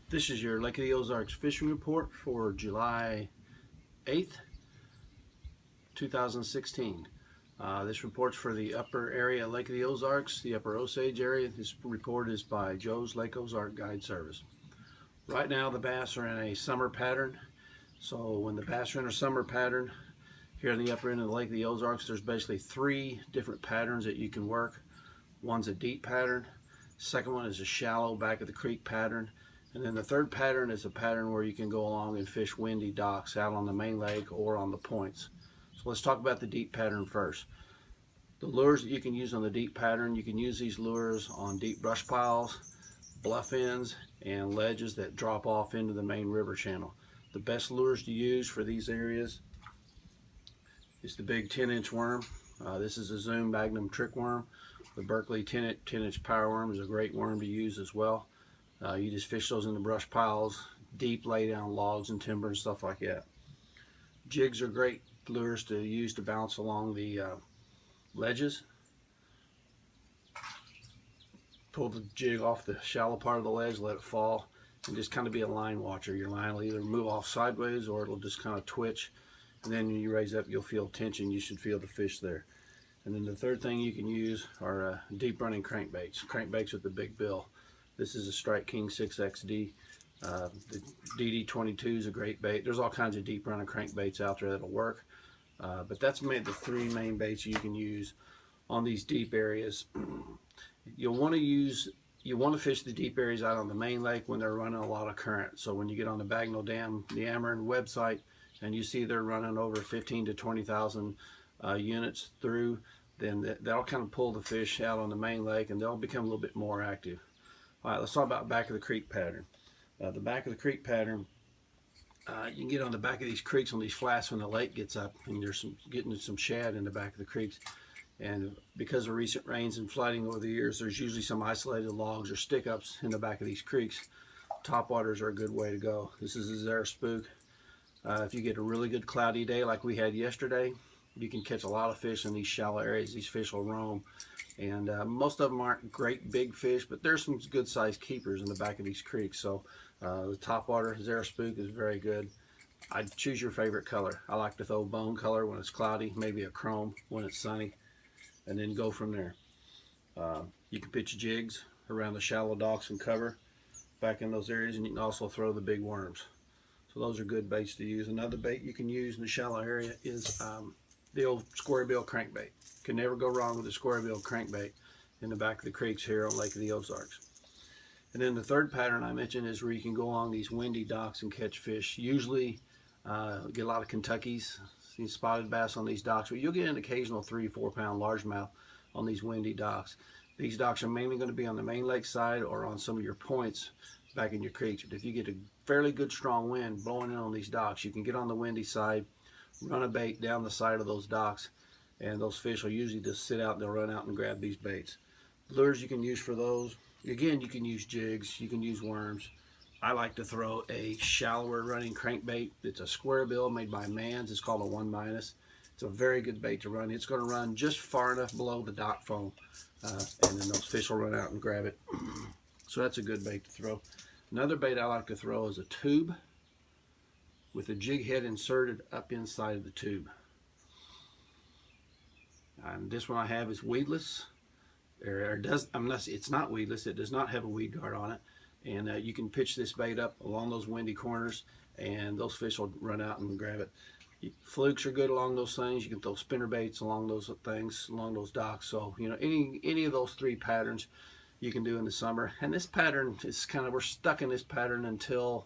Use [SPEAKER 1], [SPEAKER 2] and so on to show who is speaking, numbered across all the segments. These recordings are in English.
[SPEAKER 1] This is your Lake of the Ozarks fishing report for July 8th, 2016. This report's for the upper area of Lake of the Ozarks, the upper Osage area. This report is by Joe's Lake Ozark Guide Service. Right now the bass are in a summer pattern. So when the bass are in a summer pattern, here in the upper end of the Lake of the Ozarks, there's basically three different patterns that you can work. One's a deep pattern, second one is a shallow back of the creek pattern, and then the third pattern is a pattern where you can go along and fish windy docks out on the main lake or on the points. So let's talk about the deep pattern first. The lures that you can use on the deep pattern, you can use these lures on deep brush piles, bluff ends, and ledges that drop off into the main river channel. The best lures to use for these areas is the big 10-inch worm. This is a Zoom Magnum trick worm. The Berkeley 10-inch power worm is a great worm to use as well. You just fish those in the brush piles, deep lay down logs and timber and stuff like that. Jigs are great lures to use to bounce along the ledges. Pull the jig off the shallow part of the ledge, let it fall, and just kind of be a line watcher. Your line will either move off sideways or it'll just kind of twitch, and then when you raise up you'll feel tension. You should feel the fish there. And then the third thing you can use are deep running crankbaits with the big bill. This is a Strike King 6XD. The DD22 is a great bait. There's all kinds of deep running crankbaits out there that'll work, but that's made the three main baits you can use on these deep areas. You want to fish the deep areas out on the main lake when they're running a lot of current. So when you get on the Bagnell Dam, the Ameren website, and you see they're running over 15 to 20,000 units through, then that'll kind of pull the fish out on the main lake and they'll become a little bit more active. All right, let's talk about back of the creek pattern. The back of the creek pattern, you can get on the back of these creeks on these flats when the lake gets up, and there's getting some shad in the back of the creeks. And because of recent rains and flooding over the years, there's usually some isolated logs or stick-ups in the back of these creeks. Topwaters are a good way to go. This is a Zara spook. If you get a really good cloudy day like we had yesterday, you can catch a lot of fish in these shallow areas. These fish will roam, and most of them aren't great big fish, but there's some good sized keepers in the back of these creeks. So the topwater Zara spook is very good. I'd choose your favorite color. I like to throw bone color when it's cloudy, maybe a chrome when it's sunny, and then go from there. You can pitch jigs around the shallow docks and cover back in those areas, and you can also throw the big worms. So those are good baits to use. Another bait you can use in the shallow area is the old square bill crankbait. Can never go wrong with a square bill crankbait in the back of the creeks here on Lake of the Ozarks. And then the third pattern I mentioned is where you can go along these windy docks and catch fish. Usually get a lot of Kentuckies, see spotted bass on these docks, but you'll get an occasional 3-4 pound largemouth on these windy docks. These docks are mainly going to be on the main lake side or on some of your points back in your creeks. But if you get a fairly good strong wind blowing in on these docks, you can get on the windy side, run a bait down the side of those docks, and those fish will usually just sit out and they'll run out and grab these baits. Lures you can use for those, again, you can use jigs, you can use worms. I like to throw a shallower running crankbait. It's a square bill made by Mans. It's called a 1-. It's a very good bait to run. It's going to run just far enough below the dock foam, and then those fish will run out and grab it. So that's a good bait to throw. Another bait I like to throw is a tube with a jig head inserted up inside of the tube. And this one I have is weedless. It's not weedless. It does not have a weed guard on it. And you can pitch this bait up along those windy corners, and those fish will run out and grab it. Flukes are good along those things. You can throw spinner baits along those things, along those docks. So you know, any of those three patterns you can do in the summer. And this pattern is we're stuck in this pattern until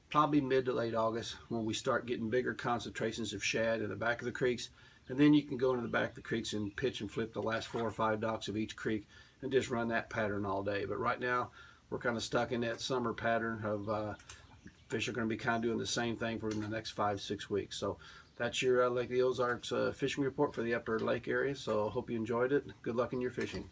[SPEAKER 1] probably mid to late August, when we start getting bigger concentrations of shad in the back of the creeks. And then you can go into the back of the creeks and pitch and flip the last 4 or 5 docks of each creek and just run that pattern all day. But right now we're kind of stuck in that summer pattern of fish are going to be kind of doing the same thing for the next 5-6 weeks. So that's your Lake of the Ozarks fishing report for the upper lake area. So I hope you enjoyed it. Good luck in your fishing.